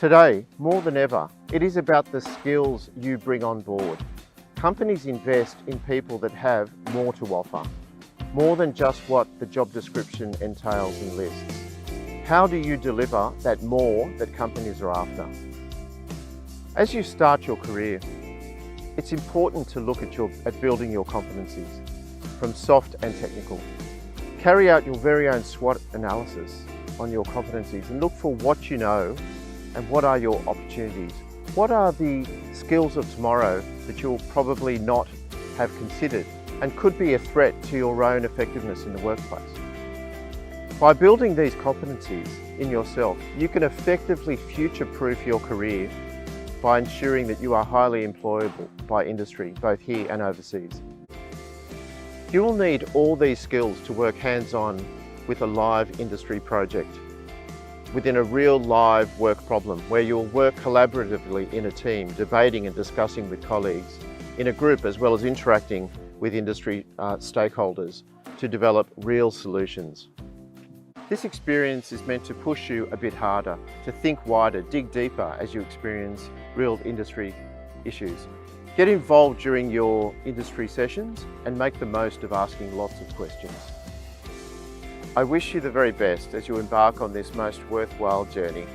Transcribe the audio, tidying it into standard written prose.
Today, more than ever, it is about the skills you bring on board. Companies invest in people that have more to offer, more than just what the job description entails and lists. How do you deliver that more that companies are after? As you start your career, it's important to look at building your competencies, from soft and technical. Carry out your very own SWOT analysis on your competencies and look for what you know and what are your opportunities. What are the skills of tomorrow that you'll probably not have considered and could be a threat to your own effectiveness in the workplace? By building these competencies in yourself, you can effectively future-proof your career by ensuring that you are highly employable by industry, both here and overseas. You will need all these skills to work hands-on with a live industry project, within a real live work problem where you'll work collaboratively in a team, debating and discussing with colleagues, in a group as well as interacting with industry stakeholders to develop real solutions. This experience is meant to push you a bit harder, to think wider, dig deeper as you experience real industry issues. Get involved during your industry sessions and make the most of asking lots of questions. I wish you the very best as you embark on this most worthwhile journey.